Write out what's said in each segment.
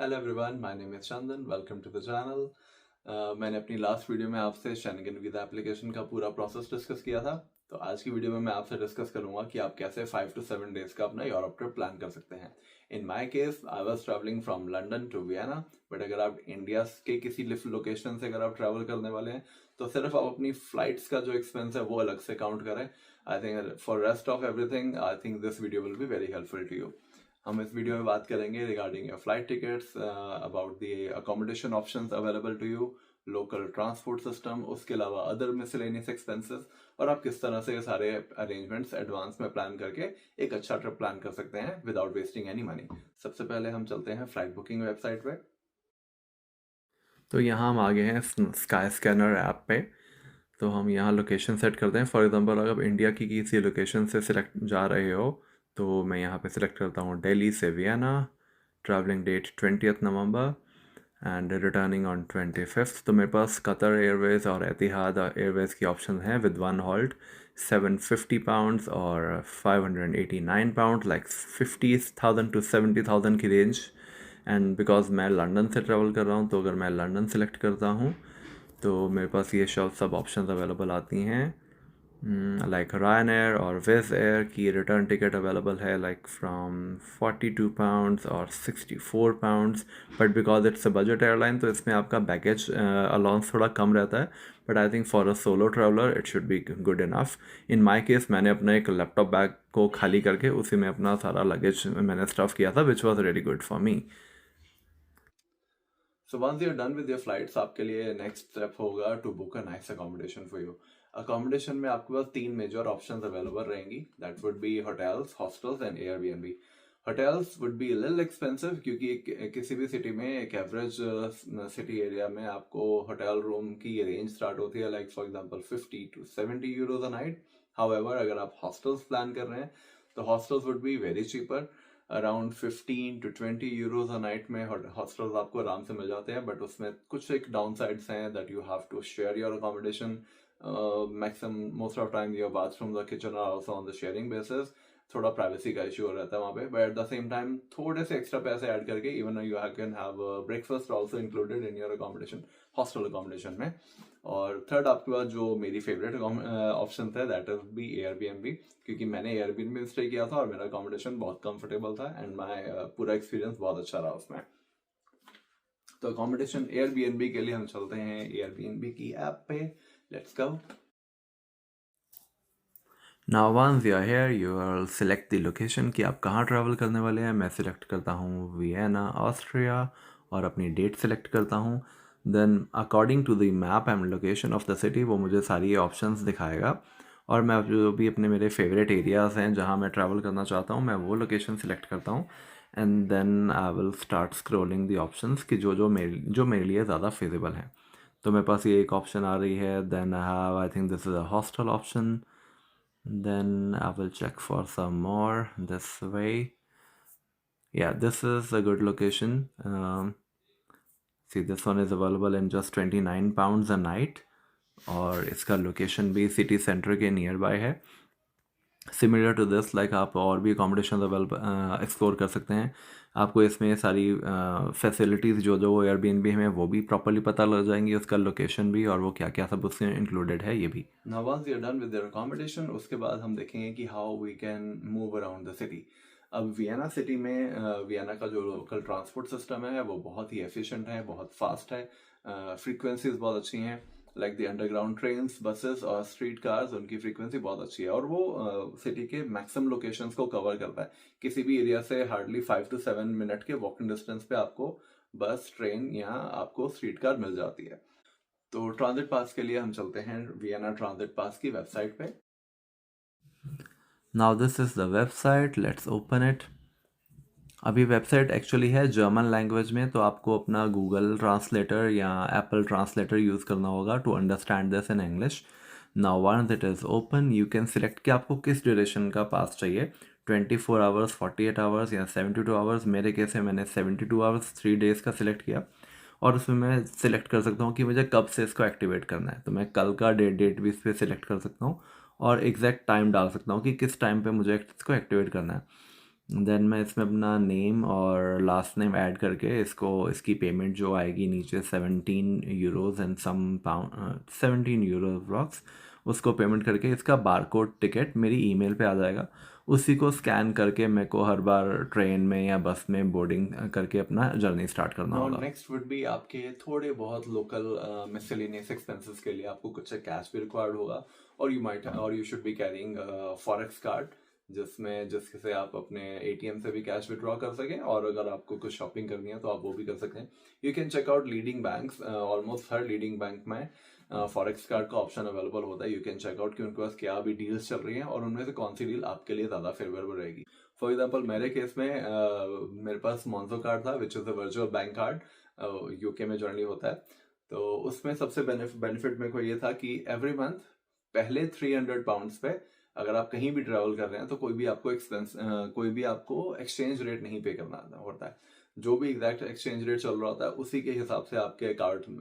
Hello everyone, my name is Chandan. Welcome to the channel. मैंने अपनी last video में आपसे शेंगन वीजा एप्लीकेशन का पूरा प्रोसेस डिस्कस किया था। तो आज की वीडियो में मैं आपसे डिस्कस करूंगा कि आप कैसे 5 to 7 डेज का अपना यूरोप ट्रिप प्लान कर सकते हैं। In my case I was travelling from London to Vienna, but अगर आप इंडिया के किसी लोकेशन से अगर आप ट्रैवल करने वाले हैं तो सिर्फ आप अपनी फ्लाइट्स का जो एक्सपेंस है वो अलग से काउंट करें। I think for rest of everything I think this video will be very helpful to you. हम इस वीडियो में बात करेंगे regarding your flight tickets, about the accommodation options available to you, local transport system, उसके अलावा other miscellaneous expenses, और आप किस तरह से ये सारे अरेंजमेंट्स एडवांस में प्लान करके एक अच्छा ट्रिप प्लान कर सकते हैं विदाउट वेस्टिंग एनी मनी। सबसे पहले हम चलते हैं फ्लाइट बुकिंग वेबसाइट पे। तो यहाँ हम आ गए हैं स्काई स्कैनर ऐप पे। तो हम यहाँ लोकेशन सेट करते हैं। फॉर एग्जांपल अगर आप इंडिया की किसी लोकेशन से सिलेक्ट जा रहे हो तो मैं यहाँ पे सिलेक्ट करता हूँ दिल्ली से Vienna, travelling date 20th November and returning on 25th। तो मेरे पास कतर एयरवेज़ और एतिहाद एयरवेज़ की ऑप्शन है विद वन हॉल्ट, £750 और £589, लाइक 50,000 to 70,000 की रेंज। एंड बिकॉज मैं लंदन से ट्रैवल कर रहा हूँ तो अगर मैं लंदन सेलेक्ट करता हूँ तो मेरे पास ये सब ऑप्शंस अवेलेबल आती हैं। लाइक रायन एयर और विज एयर की रिटर्न टिकट अवेलेबल है लाइक फ्रॉम £42 और £64। But because it's a budget airline तो इसमें आपका बैगेज अलाउंस थोड़ा कम रहता है, but I think for a solo traveller it should be good enough. In my case मैंने अपना एक लैपटॉप बैग को खाली करके उसी में अपना सारा लगेज मैंने स्टफ किया था, which was really good for me. So once you are done with your flights, आपके लिए नेक्स्ट स्टेप होगा to book a nice accommodation for you. Accommodation में आपके पास तीन मेजर ऑप्शंस अवेलेबल रहेंगी। That would be hotels, hostels and Airbnb. Hotels would be little expensive क्योंकि किसी भी सिटी में एक एवरेज सिटी एरिया में आपको होटल रूम की रेंज स्टार्ट होती है like for example 50 to 70 euros a night. However अगर आप हॉस्टल्स प्लान कर रहे हैं तो hostels would be very cheaper. Around 15 to 20 euros a night में हॉस्टल्स आपको आराम से मिल जाते हैं, बट उसमें कुछ एक डाउन साइड्स हैं that you have to share your accommodation. Maximum most of time your bathroom the kitchen are also on the sharing basis. थोड़ा प्राइवेसी का इशू रहता है वहाँ पे, but at the same time थोड़े से एक्स्ट्रा पैसे ऐड करके even you can have breakfast also included in your accommodation, hostel accommodation में। और थर्ड आपके पास जो मेरी फेवरेट ऑप्शन था दैट इज बी एयरबीएनबी, क्योंकि मैंने एयरबीएनबी में स्टे किया था और मेरा अकोमोडेशन बहुत कंफर्टेबल था एंड माय पूरा एक्सपीरियंस बहुत अच्छा रहा उसमें। तो अकोमोडेशन एयरबीएनबी के लिए हम चलते हैं एयरबीएनबी की ऐप पे। Let's go. Now once you are here you will select the location कि आप कहाँ ट्रैवल करने वाले हैं। मैं सिलेक्ट करता हूँ वियना ऑस्ट्रिया और अपनी डेट सिलेक्ट करता हूँ। Then according to the map and location of the city वो मुझे सारी ऑप्शंस दिखाएगा और मैं जो भी अपने मेरे फेवरेट एरियाज़ हैं जहाँ मैं ट्रैवल करना चाहता हूँ मैं वो लोकेशन सिलेक्ट करता हूँ। And then I will start scrolling the options कि जो मेरे लिए ज़्यादा फिजिबल हैं। तो मेरे पास ये एक ऑप्शन आ रही है। Then I have I think this is a hostel option. Then I will check for some more this way. Yeah, this is a good location. See, this one is available in just £29 a night और इसका location भी city centre के near by है। Similar to this like आप और भी accommodation available explore कर सकते हैं। आपको इसमें सारी फैसिलिटीज़ जो एयरबीएनबी में वो भी प्रॉपरली पता लग जाएंगी, उसका लोकेशन भी और वो क्या क्या सब उसमें इंक्लूडेड है ये भी। Now once you are done with your accommodation उसके बाद हम देखेंगे कि how we can move around the city. अब वियना सिटी में वियना का जो लोकल ट्रांसपोर्ट सिस्टम है वो बहुत ही एफिशिएंट है, बहुत फास्ट है, फ्रीक्वेंसीज बहुत अच्छी हैं। Like the underground trains, buses और स्ट्रीट कार्स, उनकी फ्रीक्वेंसी बहुत अच्छी है और वो सिटी के मैक्सिमम लोकेशंस को कवर करता है। किसी भी एरिया से हार्डली 5 to 7 मिनट के वॉकिंग डिस्टेंस पे आपको बस, ट्रेन या आपको स्ट्रीट कार मिल जाती है। तो ट्रांजिट पास के लिए हम चलते हैं वियना ट्रांजिट पास की वेबसाइट पे। Now this is the website, let's open it. अभी वेबसाइट एक्चुअली है जर्मन लैंग्वेज में, तो आपको अपना गूगल ट्रांसलेटर या एप्पल ट्रांसलेटर यूज़ करना होगा to understand this in English. Now once it is open you can select कि आपको किस ड्यूरेशन का पास चाहिए, 24 आवर्स, 48 आवर्स या 72 आवर्स। मेरे केस में मैंने 72 आवर्स 3 डेज़ का सिलेक्ट किया और उसमें मैं सिलेक्ट कर सकता हूँ कि मुझे कब से इसको एक्टिवेट करना है। तो मैं कल का डेट भी इस पर सिलेक्ट कर सकता हूँ और एग्जैक्ट टाइम डाल सकता हूँ कि किस टाइम पे मुझे इसको एक्टिवेट करना है। देन मैं इसमें अपना नेम और लास्ट नेम ऐड करके इसकी पेमेंट जो आएगी नीचे 17 euros and some pound 17 euro blocks, उसको पेमेंट करके इसका बारकोड टिकट मेरी ईमेल पे आ जाएगा। उसी को स्कैन करके मेरे को हर बार ट्रेन में या बस में बोर्डिंग करके अपना जर्नी स्टार्ट करना होगा। नेक्स्ट वुड बी आपके थोड़े बहुत लोकल मिसलेनियस एक्सपेंसेस के लिए आपको कुछ कैश भी रिक्वायर्ड होगा, और you should be carrying forex card, जिससे आप अपने एटीएम से भी कैश विड्रॉ कर सकें, और अगर आपको कुछ शॉपिंग करनी है तो आप वो भी कर सकते हैं। You can check out leading banks, almost हर लीडिंग बैंक में फॉरेक्स कार्ड का ऑप्शन अवेलेबल होता है। यू कैन चेक आउट कि उनके पास क्या अभी डील्स चल रही हैं और उनमें से कौन सी डील आपके लिए ज़्यादा फेवरेबल रहेगी। फॉर एग्जाम्पल मेरे केस में मेरे पास मॉन्जो कार्ड था, which is a virtual bank card, UK में जनरली होता है। तो उसमें सबसे बेनिफिट मेरे को ये था कि एवरी मंथ पहले 300 पाउंड्स पे अगर आप कहीं भी ट्रैवल कर रहे हैं तो कोई भी आपको एक्सचेंज रेट नहीं पे करना होता है। जो भी एग्जैक्ट एक्सचेंज रेट चल रहा होता है उसी के हिसाब से आपके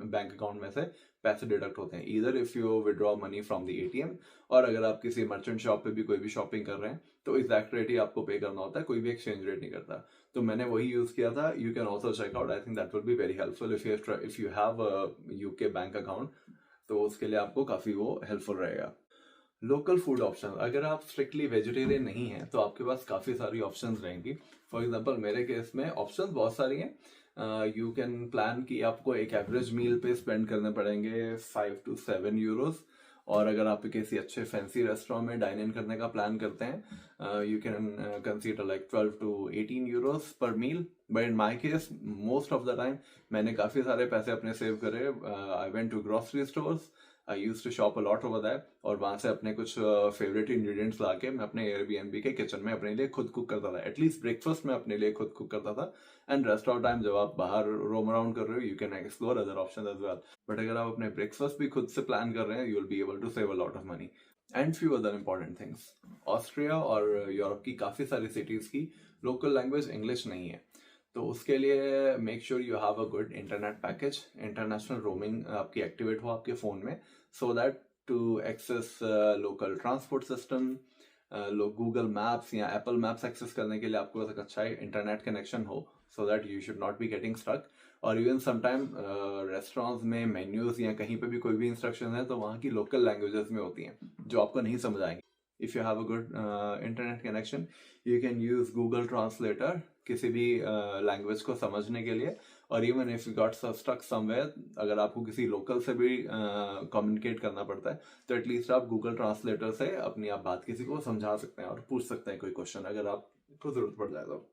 बैंक अकाउंट में से पैसे डिडक्ट होते हैं, either if you withdraw money from the ATM, और अगर आप किसी मर्चेंट शॉप पे भी कोई भी शॉपिंग कर रहे हैं तो एग्जैक्ट रेट ही आपको पे करना होता है, कोई भी एक्सचेंज रेट नहीं करता। तो मैंने वही यूज किया था। You can also check out, I think that will be very helpful if you have UK bank account, तो उसके लिए आपको काफी वो हेल्पफुल रहेगा। लोकल फूड ऑप्शन, अगर आप स्ट्रिक्टली वेजिटेरियन नहीं हैं तो आपके पास काफ़ी सारी ऑप्शंस रहेंगी। फॉर एग्जांपल मेरे केस में ऑप्शंस बहुत सारी हैं। यू कैन प्लान कि आपको एक एवरेज मील पे स्पेंड करने पड़ेंगे 5 to 7 यूरोज, और अगर आप किसी अच्छे फैंसी रेस्टोरेंट में डाइन इन करने का प्लान करते हैं you can consider like 12 to 18 euros पर मील। But in my case most of the time मैंने काफ़ी सारे पैसे अपने सेव करे। I went to grocery stores, I use to shop a lot over that, और वहां से अपने कुछ फेवरेट इंग्रेडिएंट्स लाके मैं अपने एयरबीएनबी के किचन में अपने लिए खुद कुक करता था। एटलीस्ट ब्रेकफास्ट में अपने लिए खुद कुक करता था। एंड रेस्ट ऑफ टाइम जब आप बाहर रोम अराउंड कर रहे हो you can explore other option as well, but अगर आप अपने ब्रेकफास्ट भी खुद से प्लान कर रहे हैं you will be able to save a lot of money. And few other important things, Austria और यूरोप की काफी सारी सिटीज की लोकल लैंग्वेज इंग्लिश नहीं है, तो उसके लिए make sure you have a good internet package, international roaming आपकी एक्टिवेट हो आपके फोन में, so that to access local transport system, Google Maps या एप्पल मैप्स एक्सेस करने के लिए आपके पास एक अच्छा इंटरनेट कनेक्शन हो, so that you should not be getting struck. और इवन समटाइम रेस्टोरेंट्स में मेन्यूज या कहीं पे भी कोई भी इंस्ट्रक्शन है तो वहाँ की लोकल लैंग्वेजेस में होती हैं जो आपको नहीं समझ आएंगी। If you have a good internet connection you can use Google translator किसी भी लैंग्वेज को समझने के लिए, और even if you got stuck somewhere, अगर आपको किसी लोकल से भी कम्युनिकेट करना पड़ता है तो एटलीस्ट आप गूगल ट्रांसलेटर से अपनी आप बात किसी को समझा सकते हैं और पूछ सकते हैं कोई क्वेश्चन अगर आपको जरूरत पड़ जाए तो।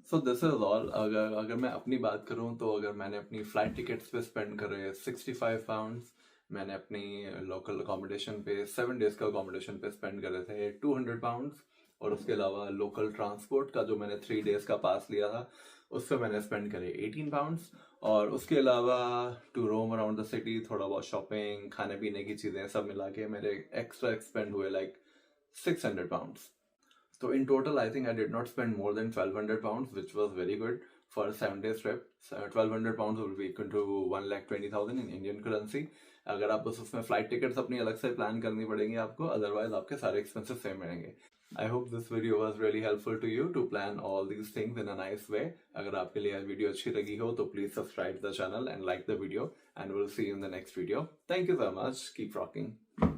So this is all. अगर मैं अपनी बात करूं तो अगर मैंने अपनी फ्लाइट टिकट्स पे स्पेंड करे 65 पाउंड्स, मैंने अपनी लोकल अकोमोडेशन पे 7 डेज का अकोमोडेशन पे स्पेंड करे थे 200 पाउंड्स, और उसके अलावा लोकल ट्रांसपोर्ट का जो मैंने 3 डेज का पास लिया था उस पर मैंने स्पेंड करे 18 पाउंड्स, और उसके अलावा to roam around the city थोड़ा बहुत शॉपिंग खाने पीने की चीज़ें सब मिला के मेरे एक्स्ट्रा एक्सपेंड हुए like 600 pounds. So in total, I think I did not spend more than 1200 pounds, which was very good for a 7 days trip. 1200 pounds will be equal to 1,20,000 in Indian currency. अगर आप बस उसमें flight tickets अपनी अलग से plan करनी पड़ेंगी आपको, अदरवाइज आपके सारे एक्सपेंसेस सेम रहेंगे। I hope this video was really helpful to you to plan all these things in a nice way. अगर आपके लिए वीडियो अच्छी लगी हो तो please subscribe the channel and like the video, and will see you in the next video. Thank you so much, keep rocking.